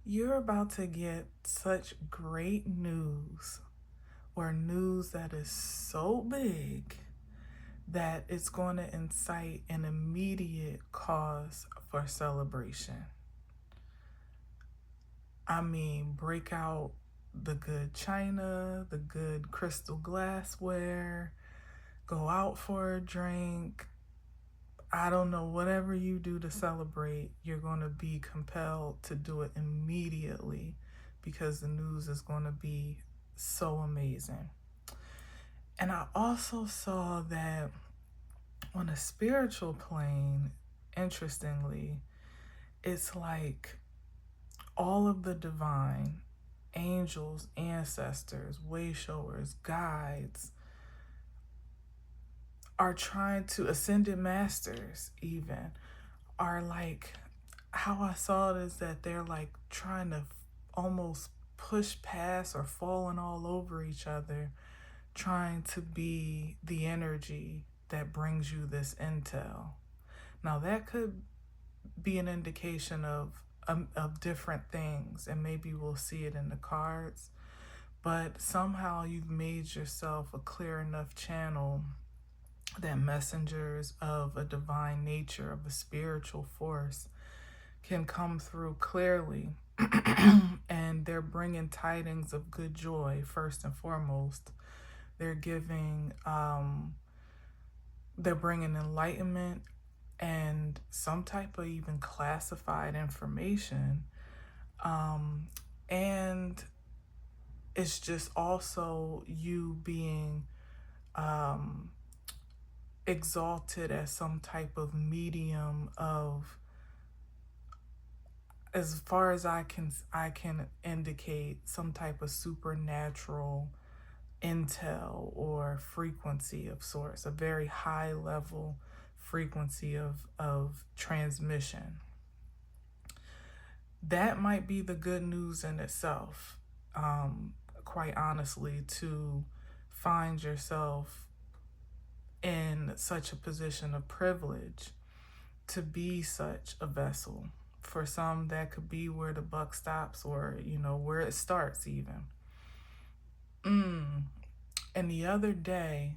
You're about to get such great news, or news that is so big that it's going to incite an immediate cause for celebration. I mean, break out the good china, the good crystal glassware, go out for a drink. I don't know, whatever you do to celebrate, you're going to be compelled to do it immediately because the news is going to be so amazing. And I also saw that on a spiritual plane, interestingly, it's like all of the divine angels, ancestors, way showers, guides are trying to, ascended masters even, are like, how I saw it is that they're like trying to almost push past or falling all over each other, trying to be the energy that brings you this intel. Now that could be an indication of different things, and maybe we'll see it in the cards. But somehow you've made yourself a clear enough channel that messengers of a divine nature, of a spiritual force, can come through clearly. And they're bringing tidings of good joy first and foremost. They're giving they're bringing enlightenment and some type of even classified information. And it's just also you being exalted as some type of medium of, as far as I can indicate, some type of supernatural intel or frequency of sorts, a very high level frequency of transmission. That might be the good news in itself, quite honestly, to find yourself in such a position of privilege to be such a vessel. For some, that could be where the buck stops, or where it starts even. And the other day,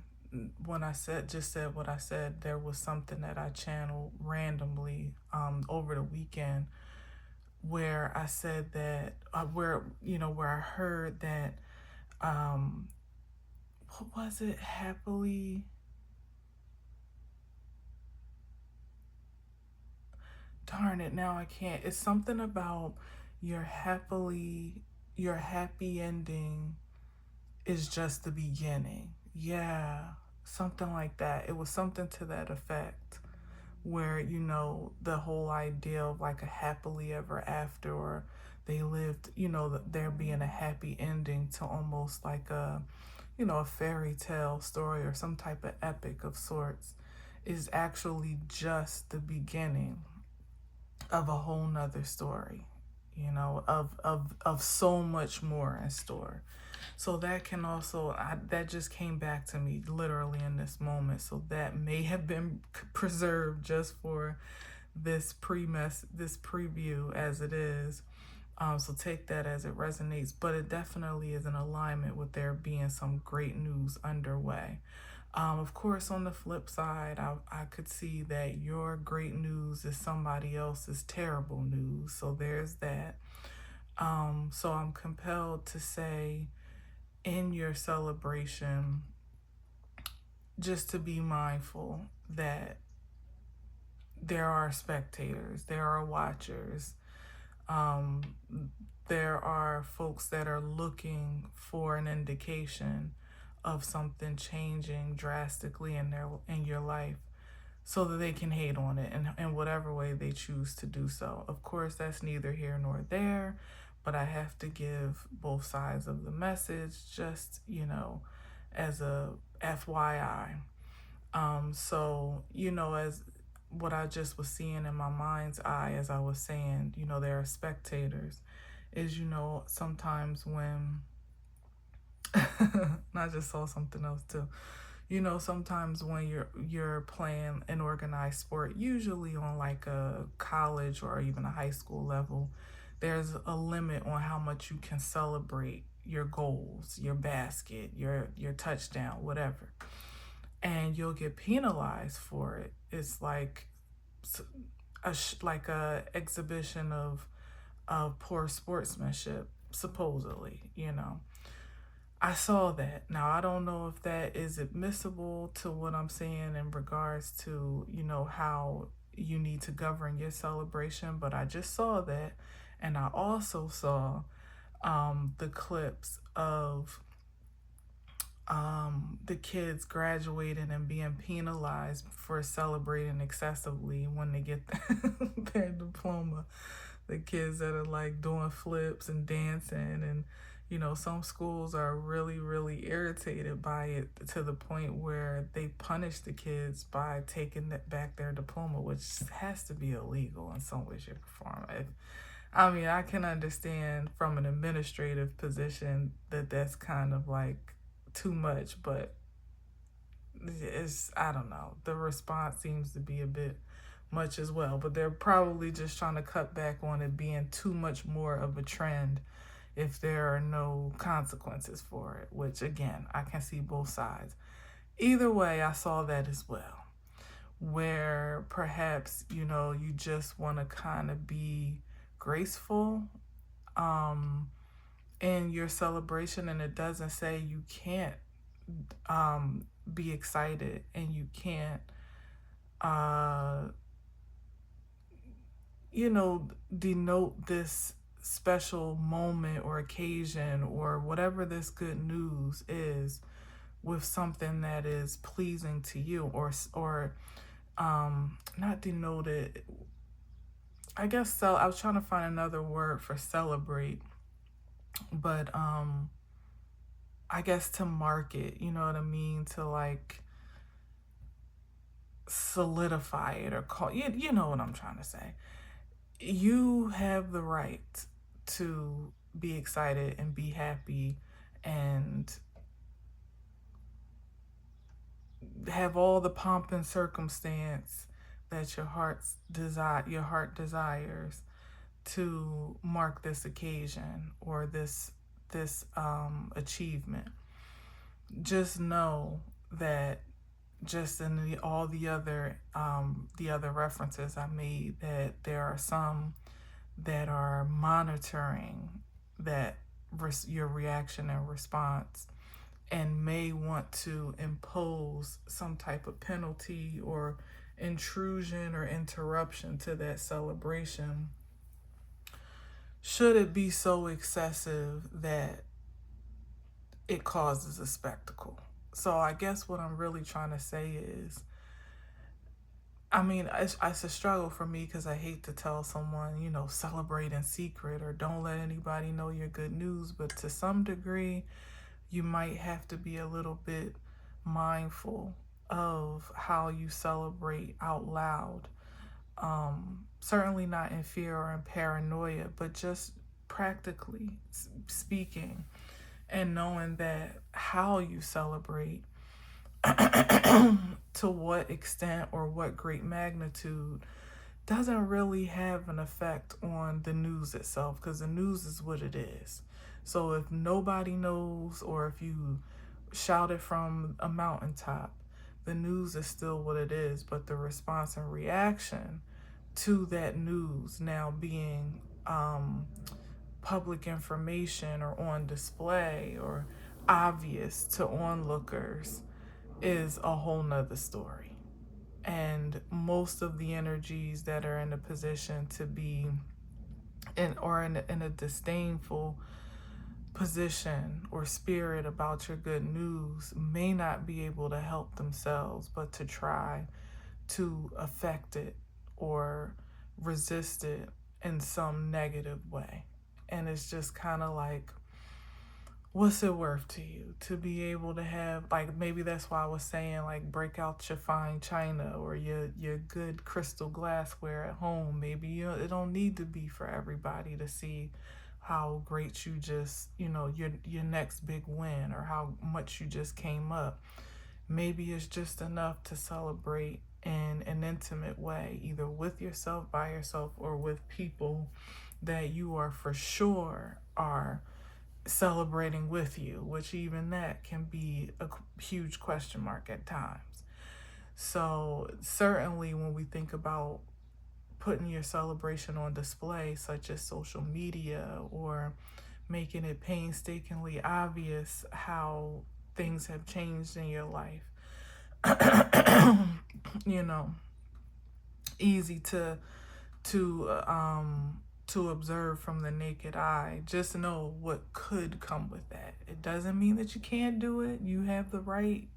when I said what I said, there was something that I channeled randomly over the weekend, where I said that where I heard that what was it, happily, darn it, now I can't, it's something about your happy ending is just the beginning. Yeah, something like that. It was something to that effect, where the whole idea of like a happily ever after, or they lived, there being a happy ending to almost like a fairy tale story or some type of epic of sorts, is actually just the beginning of a whole nother story, of so much more in store. So that can also, that just came back to me literally in this moment. So that may have been preserved just for this this preview as it is. So take that as it resonates, but it definitely is in alignment with there being some great news underway. Of course, on the flip side, I could see that your great news is somebody else's terrible news. So there's that. So I'm compelled to say, in your celebration, just to be mindful that there are spectators, there are watchers, um, there are folks that are looking for an indication of something changing drastically in your life, so that they can hate on it in whatever way they choose to do so. Of course, that's neither here nor there, but I have to give both sides of the message, just, as a FYI. So, as what I just was seeing in my mind's eye as I was saying, there are spectators, is, sometimes when, and I just saw something else too. Sometimes when you're playing an organized sport, usually on like a college or even a high school level, there's a limit on how much you can celebrate your goals, your basket, your touchdown, whatever. And you'll get penalized for it. It's like like a exhibition of poor sportsmanship, supposedly, you know. I saw that. Now, I don't know if that is admissible to what I'm saying in regards to, you know, how you need to govern your celebration, but I just saw that. And I also saw the clips of the kids graduating and being penalized for celebrating excessively when they get their diploma. The kids that are like doing flips and dancing, and you know, some schools are really, really irritated by it to the point where they punish the kids by taking back their diploma, which has to be illegal in some way, shape, or form. I mean, I can understand from an administrative position that that's kind of like too much, but I don't know. The response seems to be a bit much as well, but they're probably just trying to cut back on it being too much more of a trend if there are no consequences for it, which again, I can see both sides. Either way, I saw that as well, where perhaps, you know, you just want to kind of be graceful in your celebration, and it doesn't say you can't be excited and you can't you know, denote this special moment or occasion or whatever this good news is with something that is pleasing to you, or not denote it. I guess so. I was trying to find another word for celebrate, but I guess to market, you know what I mean? To like solidify it or call you know what I'm trying to say. You have the right to be excited and be happy and have all the pomp and circumstance that your heart desires to mark this occasion or this achievement. Just know that just in all the other references I made, that there are some that are monitoring that your reaction and response, and may want to impose some type of penalty or intrusion or interruption to that celebration should it be so excessive that it causes a spectacle. So I guess what I'm really trying to say is, I mean, it's a struggle for me because I hate to tell someone, you know, celebrate in secret or don't let anybody know your good news. But to some degree, you might have to be a little bit mindful of how you celebrate out loud. Certainly not in fear or in paranoia, but just practically speaking and knowing that how you celebrate to what extent or what great magnitude doesn't really have an effect on the news itself, because the news is what it is. So if nobody knows, or if you shout it from a mountaintop, the news is still what it is. But the response and reaction to that news now being public information or on display or obvious to onlookers is a whole nother story. And most of the energies that are in a position to be in a disdainful position or spirit about your good news may not be able to help themselves but to try to affect it or resist it in some negative way. And it's just kind of like, what's it worth to you to be able to have, like, maybe that's why I was saying, like, break out your fine china or your good crystal glassware at home. Maybe it don't need to be for everybody to see how great you just, you know, your next big win or how much you just came up. Maybe it's just enough to celebrate in an intimate way, either with yourself, by yourself, or with people that you are for sure are celebrating with you, which even that can be a huge question mark at times. So, certainly, when we think about putting your celebration on display, such as social media, or making it painstakingly obvious how things have changed in your life, you know, easy to observe from the naked eye. Just know what could come with that. It doesn't mean that you can't do it. You have the right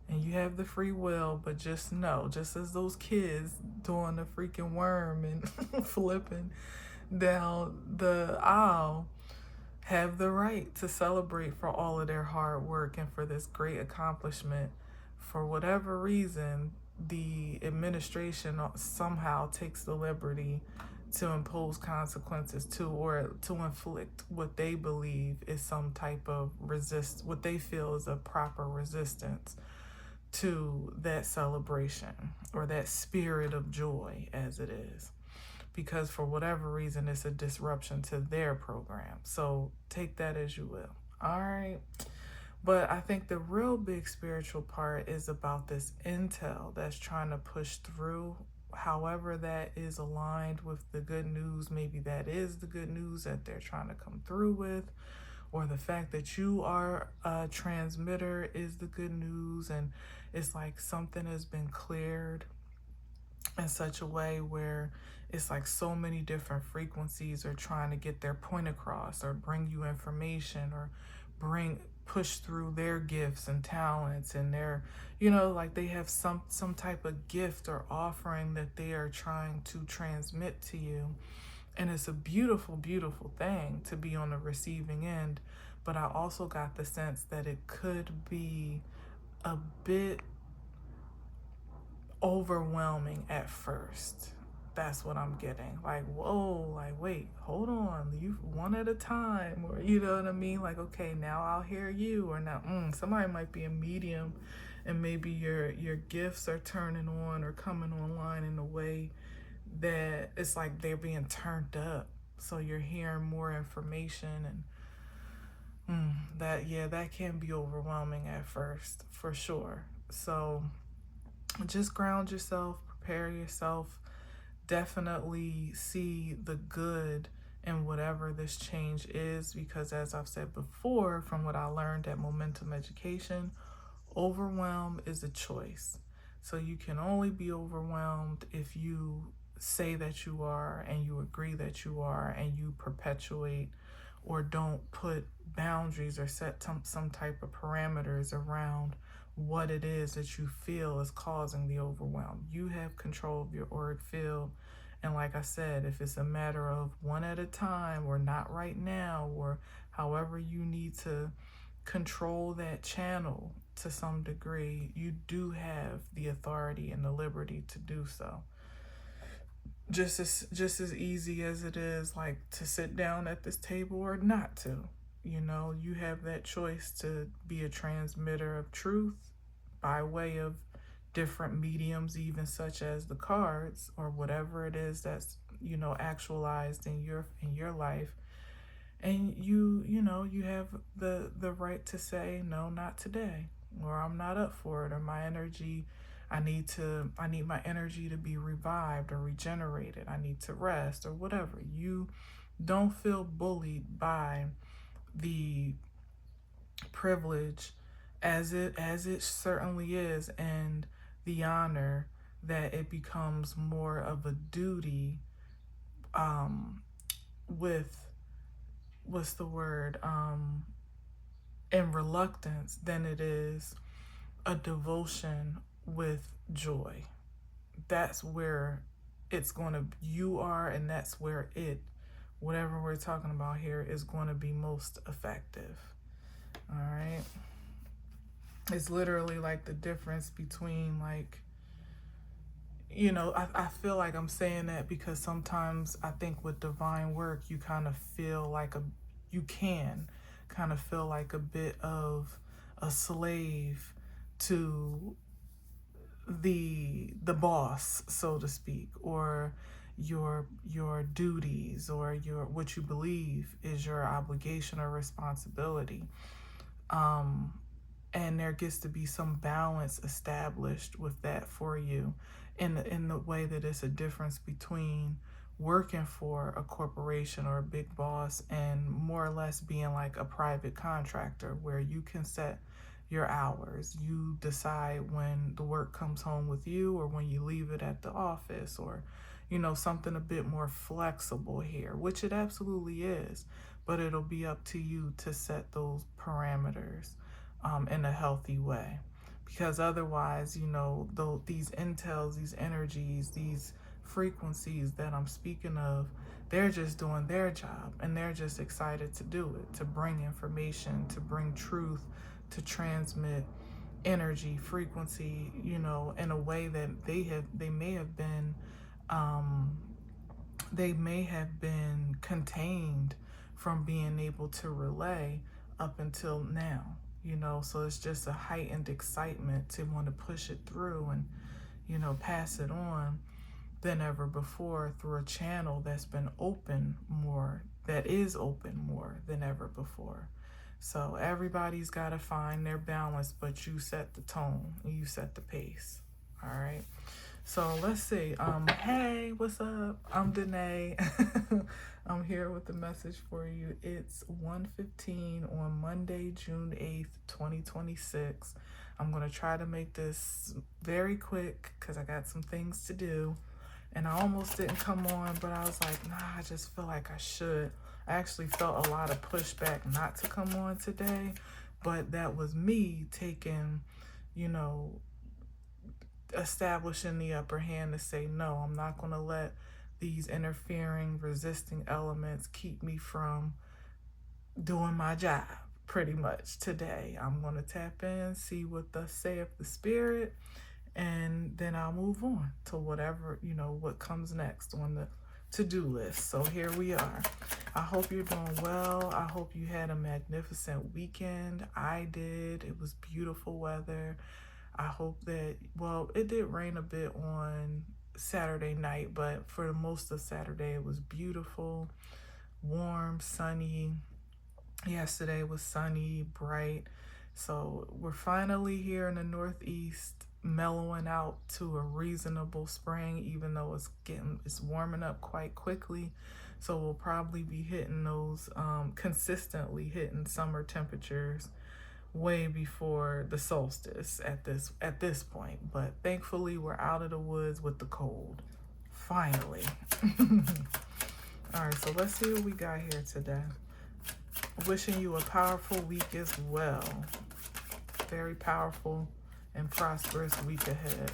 and you have the free will, but just know, just as those kids doing the freaking worm and flipping down the aisle have the right to celebrate for all of their hard work and for this great accomplishment. For whatever reason, the administration somehow takes the liberty to impose consequences to, or to inflict what they believe is some type of what they feel is a proper resistance to that celebration or that spirit of joy, as it is, because for whatever reason it's a disruption to their program. So take that as you will. All right. But I think the real big spiritual part is about this intel that's trying to push through. However, that is aligned with the good news. Maybe that is the good news that they're trying to come through with, or the fact that you are a transmitter is the good news. And it's like something has been cleared in such a way where it's like so many different frequencies are trying to get their point across, or bring you information, or push through their gifts and talents, and their, like they have some type of gift or offering that they are trying to transmit to you. And it's a beautiful, beautiful thing to be on the receiving end. But I also got the sense that it could be a bit overwhelming at first. That's what I'm getting. Like, whoa, like, wait, hold on. You one at a time, or you know what I mean? Like, okay, now I'll hear you, or now somebody might be a medium, and maybe your gifts are turning on or coming online in a way that it's like they're being turned up. So you're hearing more information, and that can be overwhelming at first, for sure. So just ground yourself, prepare yourself, definitely see the good in whatever this change is, because as I've said before, from what I learned at Momentum Education, overwhelm is a choice. So you can only be overwhelmed if you say that you are, and you agree that you are, and you perpetuate or don't put boundaries or set some type of parameters around what it is that you feel is causing the overwhelm. You have control of your auric field. And like I said, if it's a matter of one at a time, or not right now, or however you need to control that channel to some degree, you do have the authority and the liberty to do so. Just as easy as it is, like, to sit down at this table or not to. You have that choice to be a transmitter of truth by way of different mediums, even such as the cards, or whatever it is that's actualized in your life. And you have the right to say, no, not today, or I'm not up for it, or my energy, I need my energy to be revived or regenerated, I need to rest, or whatever. You don't feel bullied by the privilege, as it certainly is, and the honor that it becomes more of a duty, with, what's the word, and reluctance, than it is a devotion with joy. That's where you are, and that's where whatever we're talking about here, is going to be most effective. All right. It's literally like the difference between, like, I feel like I'm saying that because sometimes I think with divine work, you kind of feel like you can kind of feel like a bit of a slave to the boss, so to speak, or your duties, or your what you believe is your obligation or responsibility. And there gets to be some balance established with that for you, in the way that it's a difference between working for a corporation or a big boss and more or less being like a private contractor, where you can set your hours. You decide when the work comes home with you, or when you leave it at the office, or something a bit more flexible here, which it absolutely is. But it'll be up to you to set those parameters in a healthy way. Because otherwise, these intels, these energies, these frequencies that I'm speaking of, they're just doing their job, and they're just excited to do it, to bring information, to bring truth, to transmit energy, frequency, in a way that they may have been contained from being able to relay up until now. So it's just a heightened excitement to want to push it through and pass it on than ever before, through a channel that's been open more, that is open more than ever before. So everybody's got to find their balance, but you set the tone and you set the pace. All right. So let's see. Hey, what's up? I'm Danae. I'm here with the message for you. It's 1:15 on Monday, June 8th, 2026. I'm going to try to make this very quick because I got some things to do. And I almost didn't come on, but I was like, nah, I just feel like I should. I actually felt a lot of pushback not to come on today, but that was me taking, establishing the upper hand to say, no, I'm not going to let these interfering, resisting elements keep me from doing my job. Pretty much today, I'm going to tap in, see what thus saith the Spirit, and then I'll move on to whatever, what comes next on the to-do list. So here we are. I hope you're doing well. I hope you had a magnificent weekend. I did. It was beautiful weather. I hope that, well, it did rain a bit on Saturday night, but for most of Saturday, it was beautiful, warm, sunny. Yesterday was sunny, bright. So we're finally here in the Northeast, mellowing out to a reasonable spring, even though it's warming up quite quickly. So we'll probably be hitting those, consistently hitting summer temperatures way before the solstice at this point. But thankfully we're out of the woods with the cold. Finally. All right, so let's see what we got here today. Wishing you a powerful week as well. Very powerful and prosperous week ahead.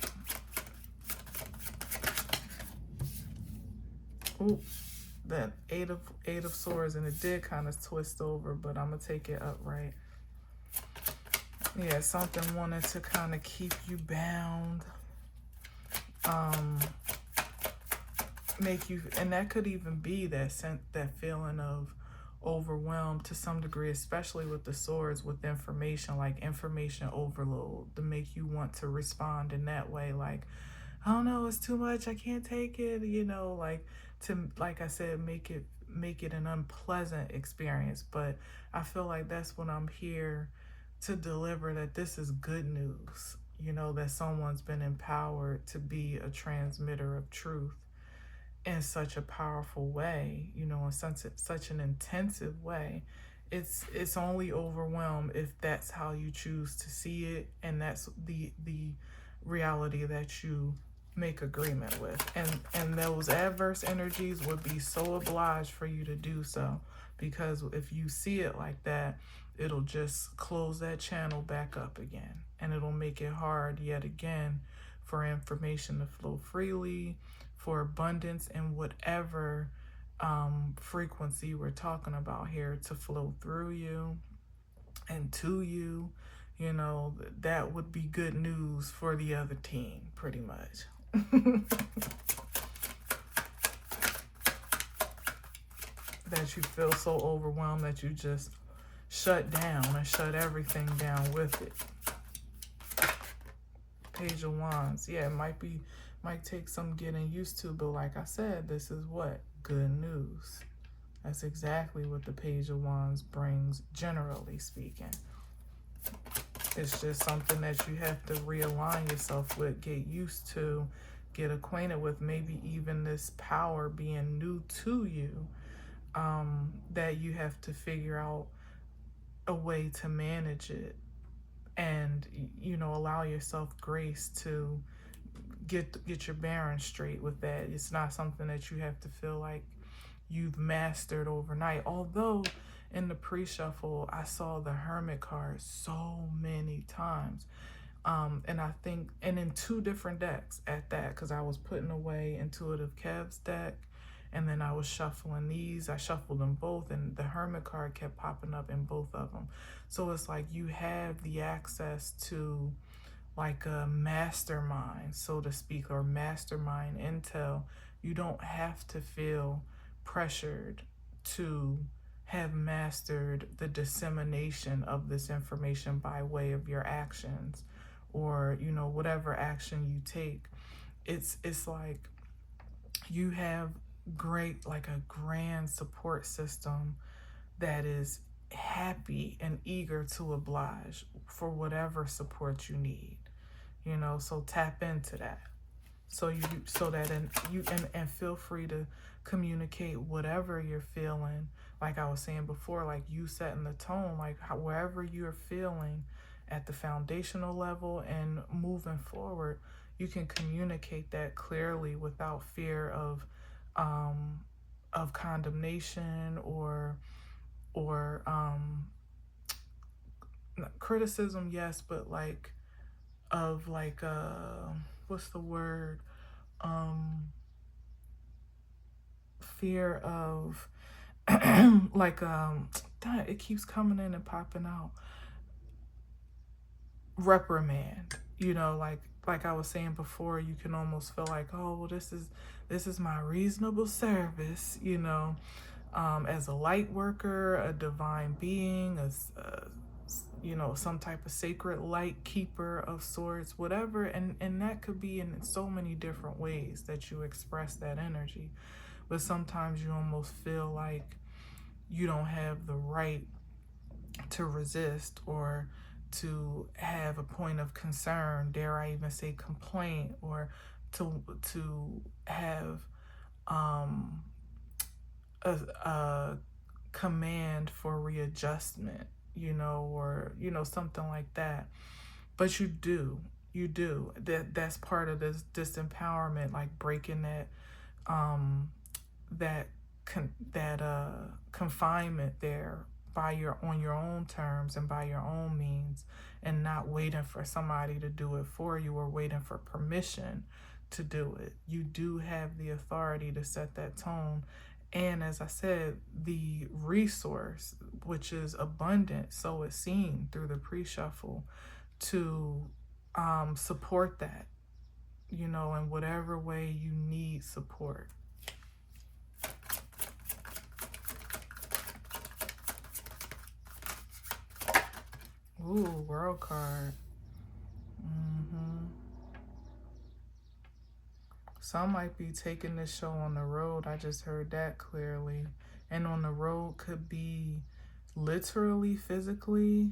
Ooh, that eight of swords, and it did kind of twist over, but I'm gonna take it upright. Yeah, something wanted to kind of keep you bound, make you, and that could even be that feeling of overwhelmed to some degree, especially with the swords, with information, like information overload, to make you want to respond in that way, like, I don't know, it's too much, I can't take it, like I said, make it an unpleasant experience. But I feel like that's what I'm here to deliver, that this is good news, that someone's been empowered to be a transmitter of truth in such a powerful way, in such an intensive way. It's only overwhelmed if that's how you choose to see it, and that's the reality that you make agreement with. And those adverse energies would be so obliged for you to do so, because if you see it like that, it'll just close that channel back up again, and it'll make it hard yet again for information to flow freely, for abundance and whatever frequency we're talking about here to flow through you and to you. That would be good news for the other team, pretty much. That you feel so overwhelmed that you just shut down and shut everything down with it. Page of Wands. Yeah, it might be Might take some getting used to, but like I said, this is what? Good news. That's exactly what the Page of Wands brings, generally speaking. It's just something that you have to realign yourself with, get used to, get acquainted with, maybe even this power being new to you, that you have to figure out a way to manage it and, you know, allow yourself grace to get your bearings straight with that. It's not something that you have to feel like you've mastered overnight. Although in the pre-shuffle, I saw the Hermit card so many times. And I think, and in two different decks at that, because I was putting away Intuitive Kev's deck and then I was shuffling these. I shuffled them both and the Hermit card kept popping up in both of them. So it's like you have the access to like a mastermind, so to speak, or mastermind intel. You don't have to feel pressured to have mastered the dissemination of this information by way of your actions or, you know, whatever action you take. It's like you have great, like a grand support system that is happy and eager to oblige for whatever support you need, you know. So tap into that, so you, so that, and you, and feel free to communicate whatever you're feeling. Like I was saying before, like you setting the tone, like wherever you're feeling at the foundational level and moving forward, you can communicate that clearly without fear of condemnation or criticism, yes, but like of like what's the word, fear of like it keeps coming in and popping out, reprimand, you know, like I was saying before, you can almost feel like, oh well, this is my reasonable service, you know, as a light worker, a divine being, as you know, some type of sacred light keeper of sorts, whatever. And that could be in so many different ways that you express that energy. But sometimes you almost feel like you don't have the right to resist or to have a point of concern, dare I even say complaint, or to have a command for readjustment, you know, or, you know, something like that. But you do that's part of this disempowerment, like breaking that that confinement there by your, on your own terms and by your own means, and not waiting for somebody to do it for you or waiting for permission to do it. You do have the authority to set that tone. And as I said, the resource, which is abundant, so it seemed through the pre-shuffle, to support that, you know, in whatever way you need support. Ooh, World card. Some might be taking this show on the road. I just heard that clearly. And on the road could be literally, physically,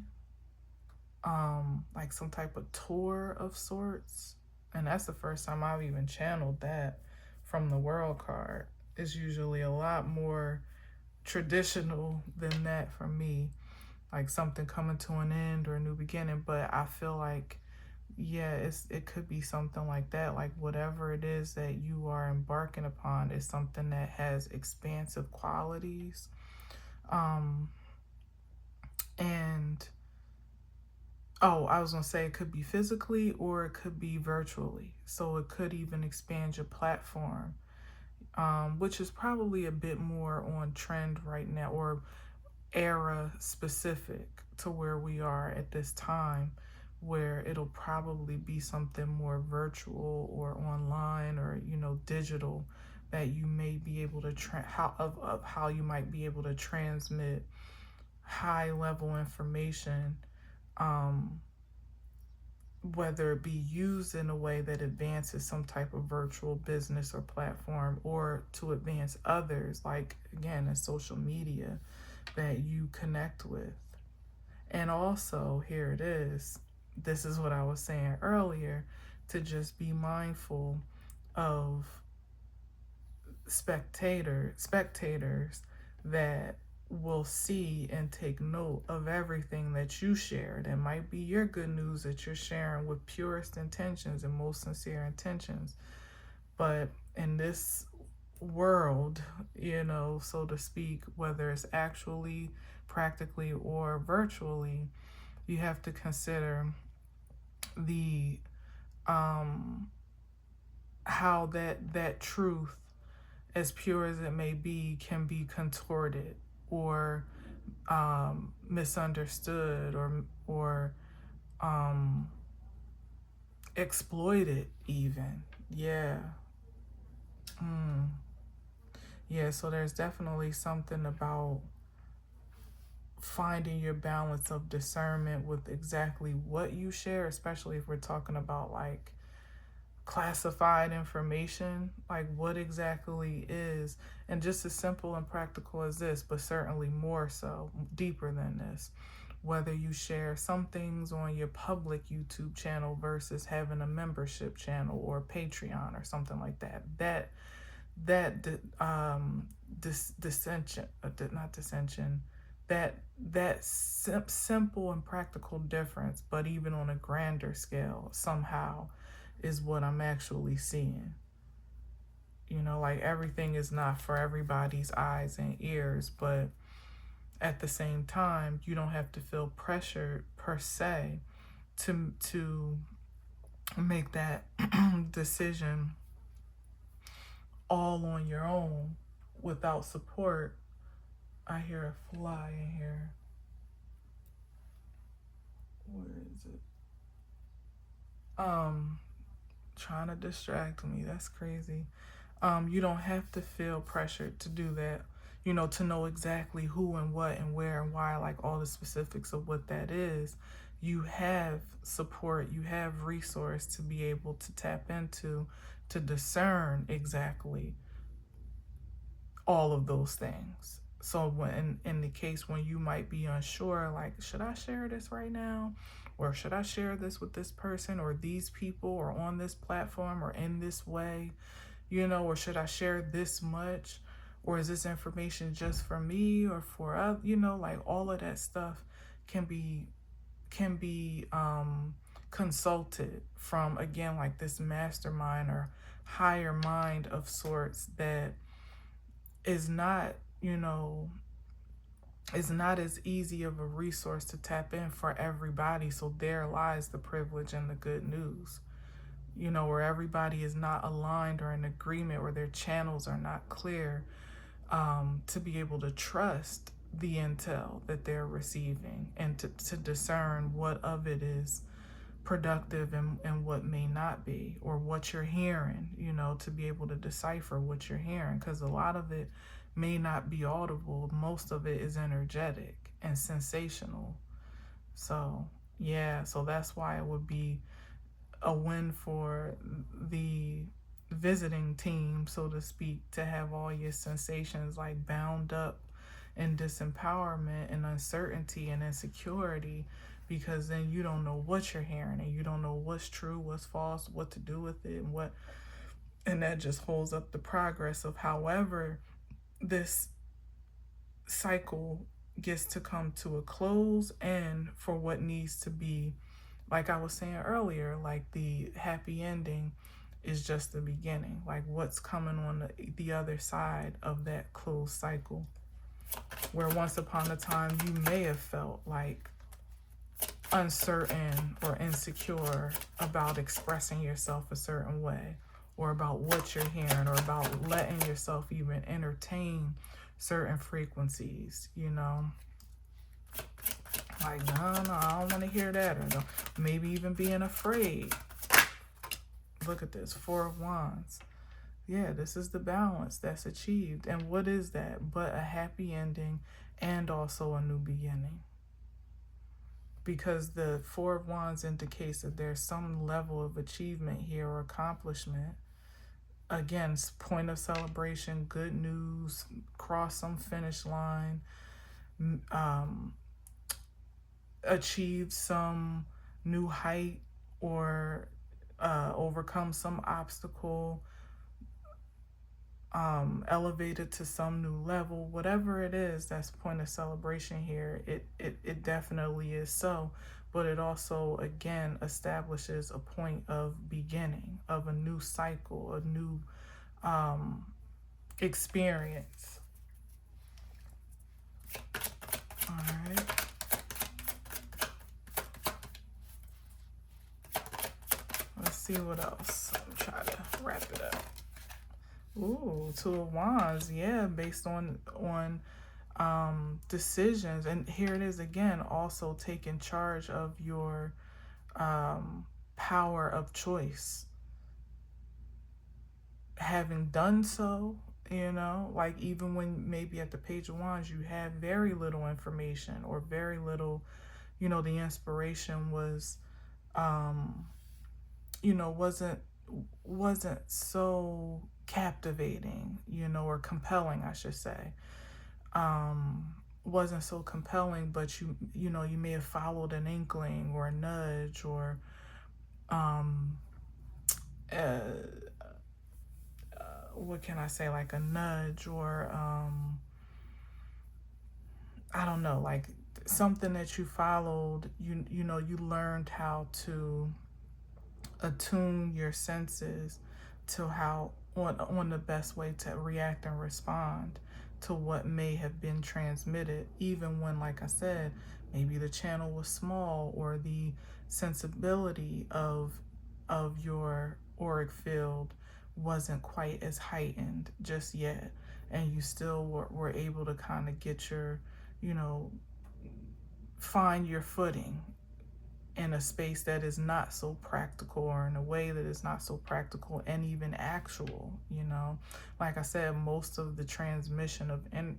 like some type of tour of sorts. And that's the first time I've even channeled that from the World card. It's usually a lot more traditional than that for me, like something coming to an end or a new beginning. But I feel like, yeah, it could be something like that. Like whatever it is that you are embarking upon is something that has expansive qualities. And oh, I was gonna say it could be physically or it could be virtually. So it could even expand your platform, which is probably a bit more on trend right now, or era specific to where we are at this time, where it'll probably be something more virtual or online or, you know, digital, that you may be able to how you might be able to transmit high level information whether it be used in a way that advances some type of virtual business or platform, or to advance others, like again in social media that you connect with. And also, here it is, this is what I was saying earlier, to just be mindful of spectators that will see and take note of everything that you shared. It might be your good news that you're sharing with purest intentions and most sincere intentions, but in this world, so to speak, whether it's actually, practically, or virtually, you have to consider the how that truth, as pure as it may be, can be contorted or misunderstood or exploited even. Yeah. Yeah, so there's definitely something about finding your balance of discernment with exactly what you share, especially if we're talking about like classified information, like what exactly is, and just as simple and practical as this, but certainly more so, deeper than this. Whether you share some things on your public YouTube channel versus having a membership channel or Patreon or something like that. Dissension, not dissension, simple and practical difference, but even on a grander scale, somehow, is what I'm actually seeing. Like everything is not for everybody's eyes and ears, but at the same time, you don't have to feel pressured per se to make that decision all on your own without support. I hear a fly in here. Where is it? Trying to distract me. That's crazy. You don't have to feel pressured to do that, to know exactly who and what and where and why, like all the specifics of what that is. You have support, you have resource to be able to tap into, to discern exactly all of those things. So when in the case when you might be unsure, like, should I share this right now? Or should I share this with this person or these people or on this platform or in this way? Or should I share this much? Or is this information just for me or for others? Like all of that stuff can be consulted from, again, like this mastermind or higher mind of sorts that is not, is not as easy of a resource to tap in for everybody. So there lies the privilege and the good news, where everybody is not aligned or in agreement, or their channels are not clear, to be able to trust the intel that they're receiving and to discern what of it is productive and what may not be, or what you're hearing, to be able to decipher what you're hearing, because a lot of it may not be audible. Most of it is energetic and sensational. So yeah, so that's why it would be a win for the visiting team, so to speak, to have all your sensations like bound up in disempowerment and uncertainty and insecurity, because then you don't know what you're hearing and you don't know what's true, what's false, what to do with it, and that just holds up the progress of however this cycle gets to come to a close, and for what needs to be, like I was saying earlier, like the happy ending is just the beginning. Like what's coming on the other side of that closed cycle, where once upon a time you may have felt like uncertain or insecure about expressing yourself a certain way, or about what you're hearing, or about letting yourself even entertain certain frequencies, like, no, I don't want to hear that, or maybe even being afraid. Look at this, Four of Wands. Yeah, this is the balance that's achieved. And what is that but a happy ending and also a new beginning? because the Four of Wands indicates that there's some level of achievement here or accomplishment. Again, point of celebration, good news, cross some finish line, achieve some new height, or overcome some obstacle, elevated to some new level. Whatever it is, that's point of celebration here. It definitely is so, but it also again establishes a point of beginning of a new cycle, a new experience. All right. Let's see what else. I'm trying to wrap it up. Ooh, Two of Wands. Yeah, based on decisions. And here it is again, also taking charge of your power of choice. Having done so, like even when maybe at the Page of Wands you had very little information or very little, the inspiration was, wasn't so captivating, or compelling, I should say. Wasn't so compelling, but you may have followed an inkling or a nudge, or what can I say, like a nudge, or I don't know, like something that you followed. You learned how to attune your senses to how on the best way to react and respond to what may have been transmitted, even when, like I said, maybe the channel was small, or the sensibility of your auric field wasn't quite as heightened just yet, and you still were able to kind of get your, find your footing in a space that is not so practical, or in a way that is not so practical and even actual. Like I said, most of the transmission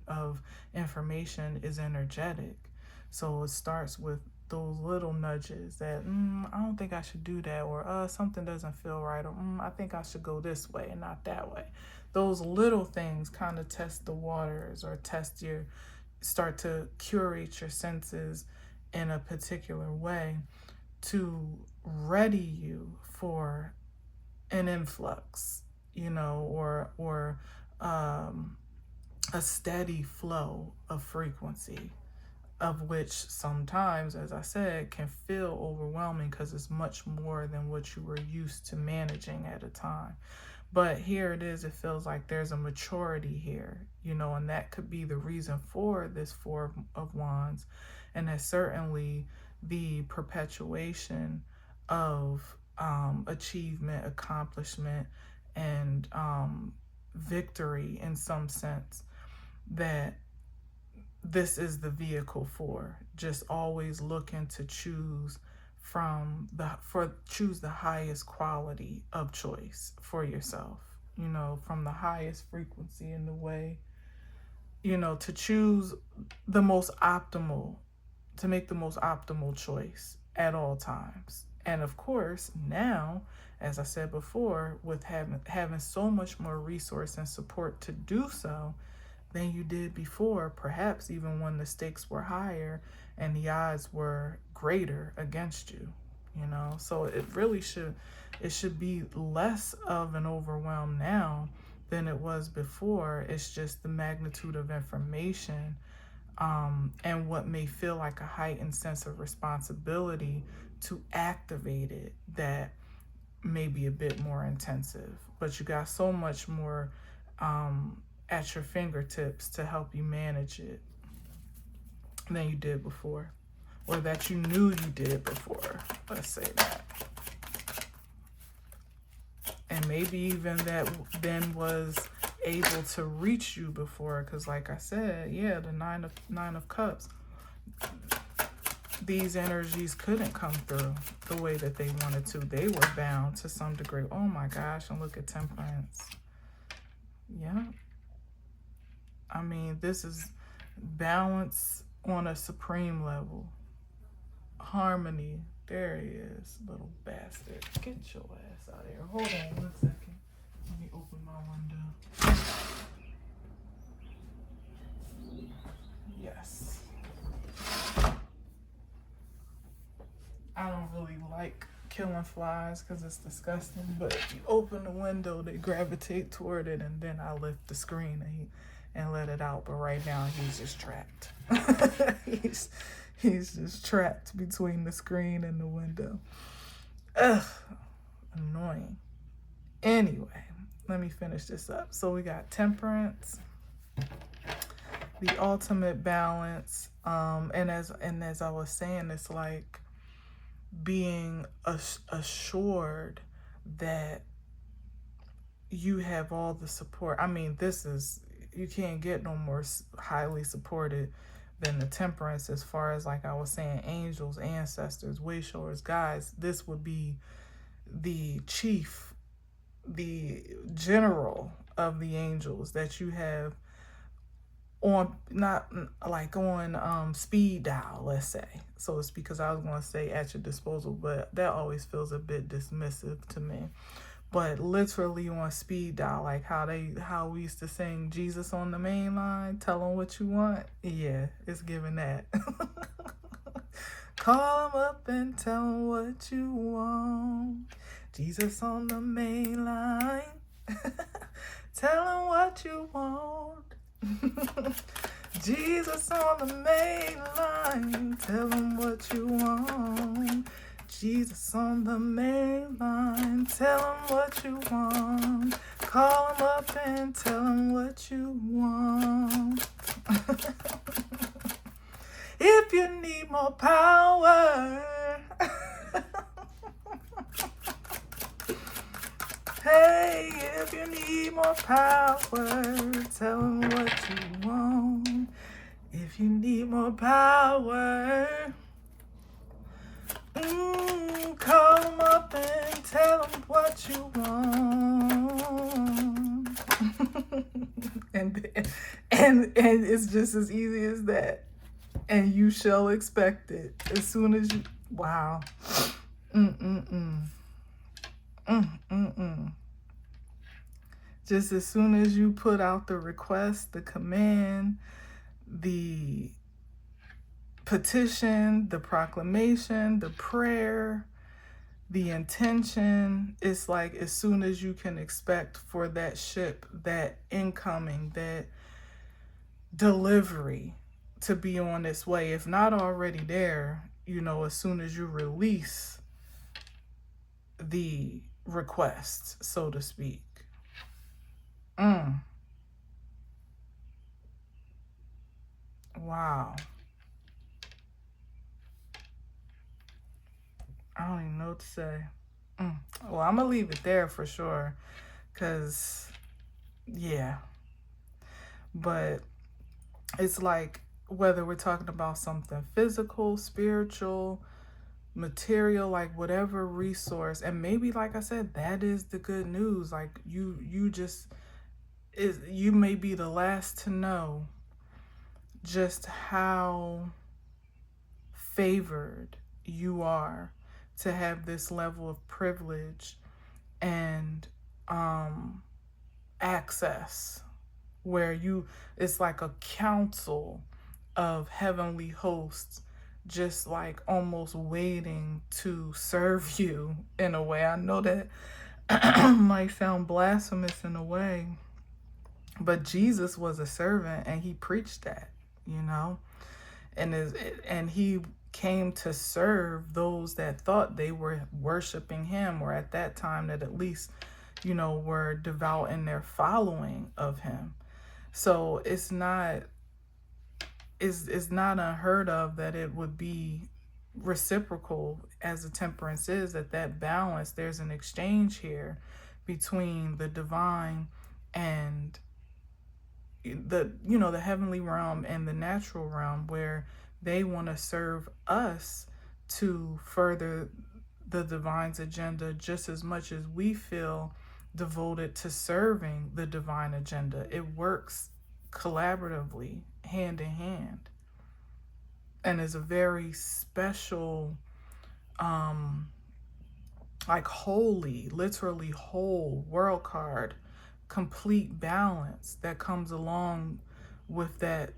of information is energetic, so it starts with those little nudges that I don't think I should do that, or something doesn't feel right, or I think I should go this way and not that way. Those little things kind of test the waters, or start to curate your senses in a particular way to ready you for an influx, or a steady flow of frequency, of which sometimes, as I said, can feel overwhelming because it's much more than what you were used to managing at a time. But here it is, it feels like there's a maturity here, and that could be the reason for this Four of Wands. And that's certainly the perpetuation of achievement, accomplishment, and victory in some sense, that this is the vehicle for. Just always looking to choose the highest quality of choice for yourself, from the highest frequency in the way, to choose the most optimal, to make the most optimal choice at all times. And of course, now, as I said before, with having so much more resource and support to do so than you did before, perhaps even when the stakes were higher and the odds were greater against you, So it really should be less of an overwhelm now than it was before. It's just the magnitude of information, and what may feel like a heightened sense of responsibility to activate it, that may be a bit more intensive. But you got so much more at your fingertips to help you manage it than you did before, or that you knew you did before. Let's say that. And maybe even that then was able to reach you before, because like I said, yeah, the nine of cups, these energies couldn't come through the way that they wanted to. They were bound to some degree. Oh my gosh, and look at Temperance. Yeah. I mean, this is balance on a supreme level. Harmony. There he is, little bastard. Get your ass out of here. Hold on 1 second. Let me open my window. Yes. I don't really like killing flies because it's disgusting, but if you open the window, they gravitate toward it, and then I lift the screen and let it out. But right now, he's just trapped. he's just trapped between the screen and the window. Ugh, annoying. Anyway, let me finish this up. So we got temperance, the ultimate balance, and as I was saying, it's like being assured that you have all the support. I mean, you can't get no more highly supported than the temperance, as far as, like I was saying, angels, ancestors, way showers, guides. This would be the chief, the general of the angels that you have on, not like on speed dial, let's say. So it's because I was going to say at your disposal, but that always feels a bit dismissive to me. But literally on speed dial, like how we used to sing Jesus on the main line, tell them what you want. Yeah, it's giving that. Call them up and tell them what you want. Jesus on the main line. Tell them what you want. Jesus on the main line. Tell them what you want. Jesus on the main line. Tell them what you want. Call them up and tell them what you want. If you need more power. Hey, if you need more power, tell them what you want. If you need more power, call them up and tell them what you want. and it's just as easy as that. And you shall expect it as soon as you. Wow. Just as soon as you put out the request, the command, the petition, the proclamation, the prayer, the intention, it's like as soon as you can expect for that ship, that incoming, that delivery to be on its way, if not already there, as soon as you release the request, so to speak. Wow. I don't even know what to say. Well, I'm going to leave it there for sure. Because, yeah. But it's like, whether we're talking about something physical, spiritual, material, like whatever resource, and maybe, like I said, that is the good news. Like you may be the last to know just how favored you are to have this level of privilege and access, where it's like a council of heavenly hosts just like almost waiting to serve you in a way. I know that might sound blasphemous in a way, but Jesus was a servant and he preached that, and he came to serve those that thought they were worshiping him, or at that time that at least, were devout in their following of him. So it's not unheard of that it would be reciprocal, as the temperance is, that balance, there's an exchange here between the divine and the heavenly realm and the natural realm, where they want to serve us to further the divine's agenda just as much as we feel devoted to serving the divine agenda. It works collaboratively, hand in hand. and is a very special, like holy, literally whole world card, complete balance that comes along with that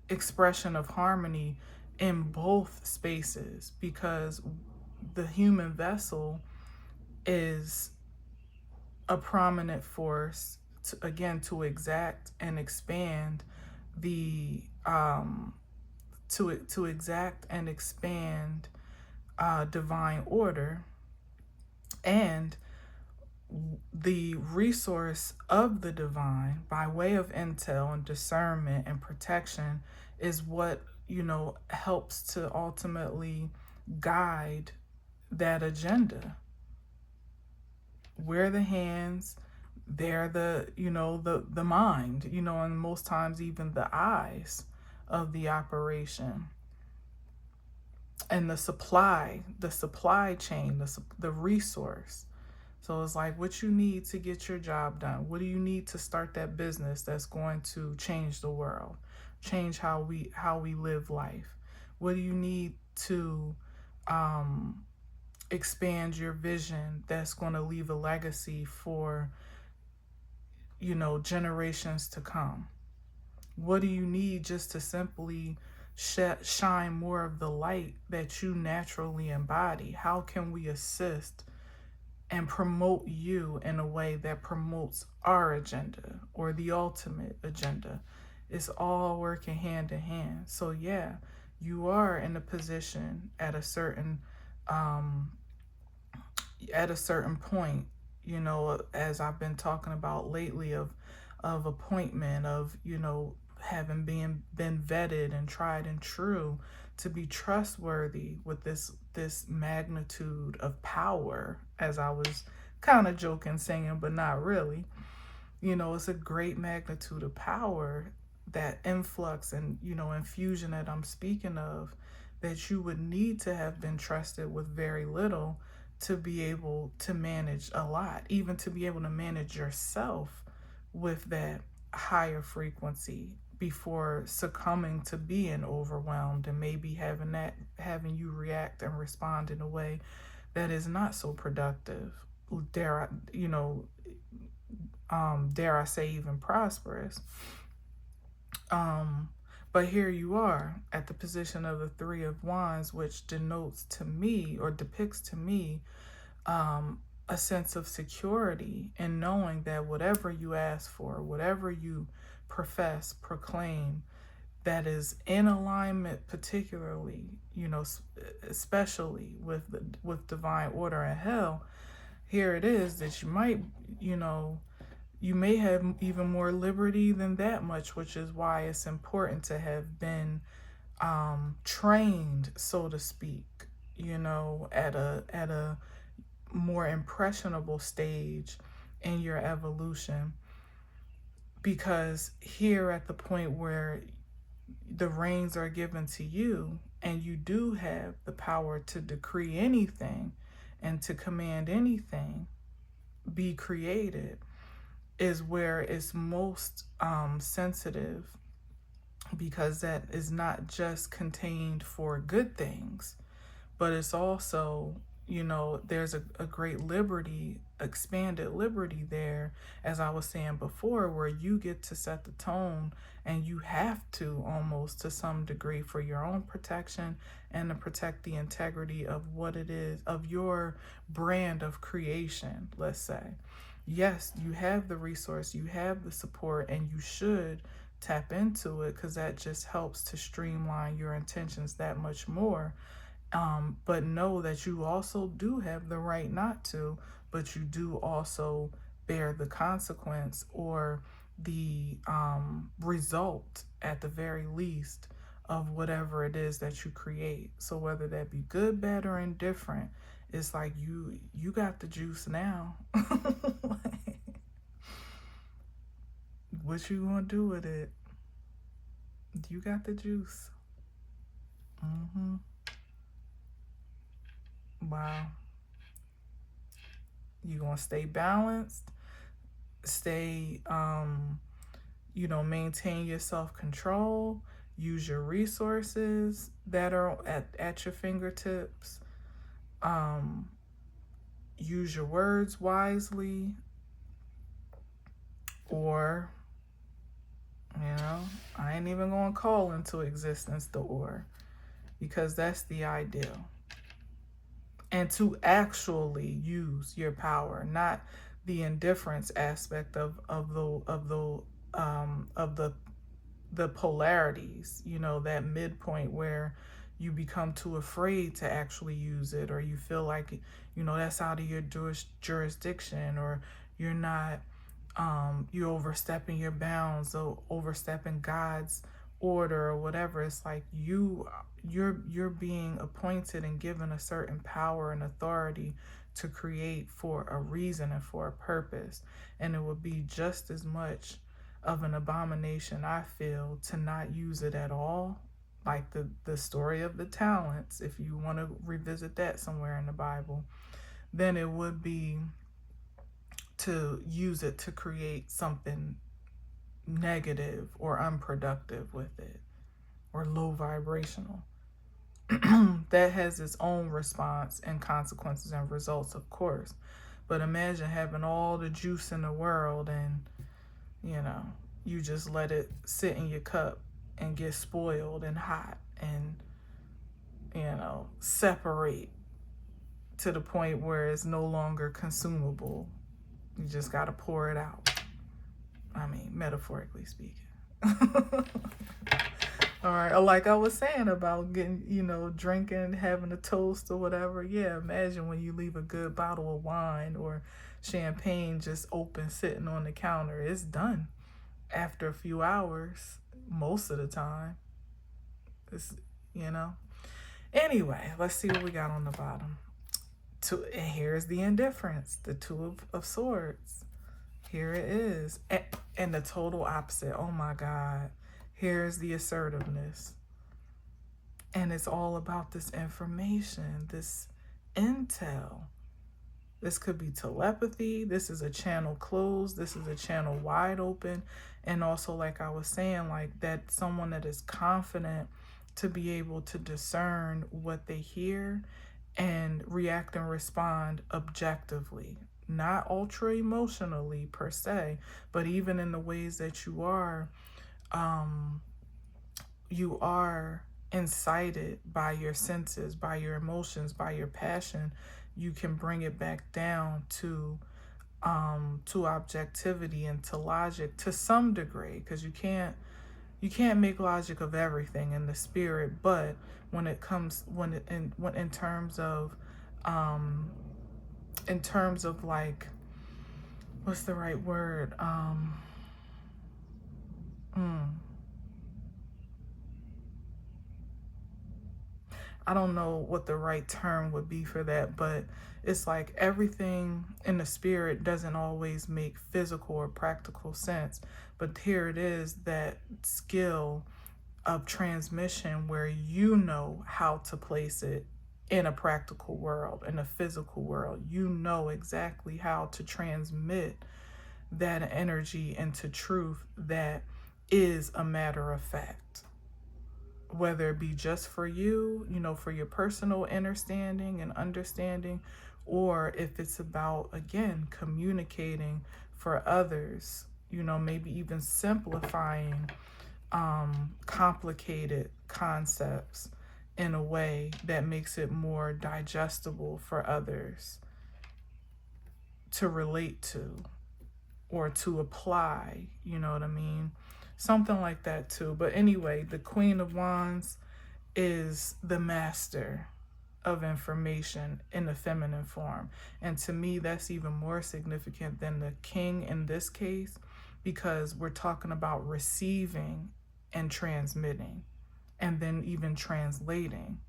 expression of harmony in both spaces, because the human vessel is a prominent force to, again, to exact and expand the to exact and expand divine order, and the resource of the divine by way of intel and discernment and protection is what, helps to ultimately guide that agenda. We're the hands, they're the, the mind, and most times even the eyes of the operation, and the supply chain, the resource. So it's like, what you need to get your job done. What do you need to start that business that's going to change the world, change how we live life? What do you need to expand your vision that's going to leave a legacy for, generations to come? What do you need just to simply shine more of the light that you naturally embody? How can we assist and promote you in a way that promotes our agenda or the ultimate agenda? It's all working hand in hand. So yeah, you are in a position at a certain point, as I've been talking about lately, of appointment, of, having been vetted and tried and true to be trustworthy with this magnitude of power, as I was kind of joking saying, but not really. It's a great magnitude of power, that influx and, infusion that I'm speaking of, that you would need to have been trusted with very little to be able to manage a lot, even to be able to manage yourself with that higher frequency before succumbing to being overwhelmed and maybe having you react and respond in a way that is not so productive, dare I say even prosperous. But here you are at the position of the Three of Wands, which denotes to me, or depicts to me, a sense of security in knowing that whatever you ask for, whatever you profess, proclaim, that is in alignment, particularly, especially with divine order and hell. Here it is that you may have even more liberty than that much, which is why it's important to have been trained, so to speak, at a more impressionable stage in your evolution. Because here at the point where the reins are given to you and you do have the power to decree anything and to command anything be created, is where it's most sensitive, because that is not just contained for good things, but it's also, there's a great liberty, expanded liberty there, as I was saying before, where you get to set the tone, and you have to, almost to some degree, for your own protection and to protect the integrity of what it is, of your brand of creation, let's say. Yes, you have the resource, you have the support, and you should tap into it, because that just helps to streamline your intentions that much more. But know that you also do have the right not to, but you do also bear the consequence, or the result, at the very least, of whatever it is that you create. So whether that be good, bad, or indifferent, it's like you got the juice now. What you gonna do with it? You got the juice. Wow. You gonna stay balanced, stay maintain your self-control. use your resources that are at your fingertips. Use your words wisely, or, I ain't even going to call into existence the or, because that's the ideal. And to actually use your power, not the indifference aspect of the polarities, that midpoint where you become too afraid to actually use it, or you feel like, that's out of your jurisdiction, or you're not, you're overstepping your bounds, or overstepping God's order or whatever. It's like you're being appointed and given a certain power and authority to create for a reason and for a purpose. And it would be just as much of an abomination, I feel, to not use it at all. Like the story of the talents, if you want to revisit that somewhere in the Bible, then it would be to use it to create something negative or unproductive with it, or low vibrational. That has its own response and consequences and results, of course. But imagine having all the juice in the world and, you just let it sit in your cup and get spoiled and hot and, separate to the point where it's no longer consumable. You just got to pour it out. I mean, metaphorically speaking. All right. Or like I was saying about getting, drinking, having a toast or whatever. Yeah, imagine when you leave a good bottle of wine or champagne just open sitting on the counter. It's done after a few hours, most of the time. It's, Anyway, let's see what we got on the bottom. And here's the indifference, the Two of Swords. Here it is. And the total opposite. Oh my God. Here's the assertiveness. And it's all about this information, this intel. This could be telepathy. This is a channel closed. This is a channel wide open. And also, like I was saying, like that someone that is confident to be able to discern what they hear and react and respond objectively. Not ultra emotionally per se, but even in the ways that you are incited by your senses, by your emotions, by your passion. You can bring it back down to objectivity and to logic to some degree, because you can't make logic of everything in the spirit. But when it comes in terms of like, what's the right word? I don't know what the right term would be for that, but it's like everything in the spirit doesn't always make physical or practical sense. But here it is, that skill of transmission where you know how to place it in a practical world, in a physical world. You know exactly how to transmit that energy into truth that is a matter of fact. Whether it be just for you, for your personal understanding and understanding, or if it's about, again, communicating for others, maybe even simplifying complicated concepts in a way that makes it more digestible for others to relate to or to apply, you know what I mean? Something like that too. But anyway, the Queen of Wands is the master of information in the feminine form. And to me, that's even more significant than the king in this case, because we're talking about receiving and transmitting, and then even translating.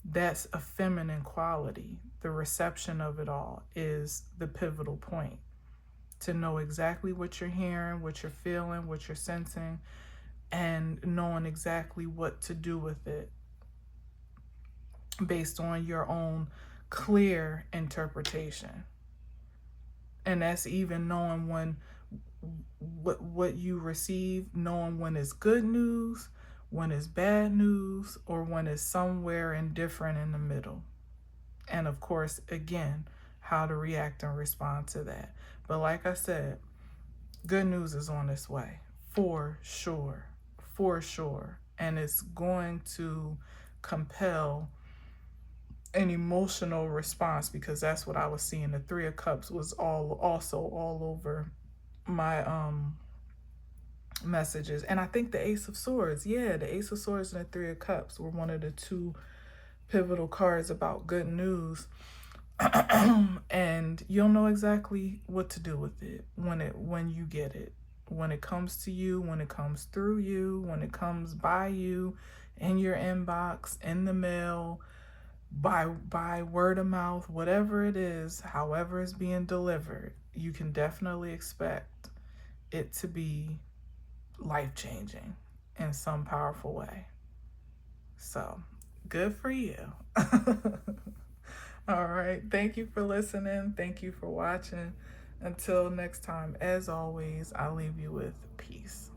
That's a feminine quality. The reception of it all is the pivotal point. To know exactly what you're hearing, what you're feeling, what you're sensing, and knowing exactly what to do with it based on your own clear interpretation. And that's even knowing when what you receive, knowing when it's good news, when it's bad news, or when it's somewhere indifferent in the middle. And of course, again, how to react and respond to that. But like I said, good news is on its way, for sure, for sure. And it's going to compel an emotional response, because that's what I was seeing. The Three of Cups was all over my messages. And I think the Ace of Swords, yeah, the Ace of Swords and the Three of Cups were one of the two pivotal cards about good news. And you'll know exactly what to do with it when you get it. When it comes to you, when it comes through you, when it comes by you, in your inbox, in the mail, by word of mouth, whatever it is, however it's being delivered, you can definitely expect it to be life-changing in some powerful way. So, good for you. All right. Thank you for listening. Thank you for watching. Until next time, as always, I leave you with peace.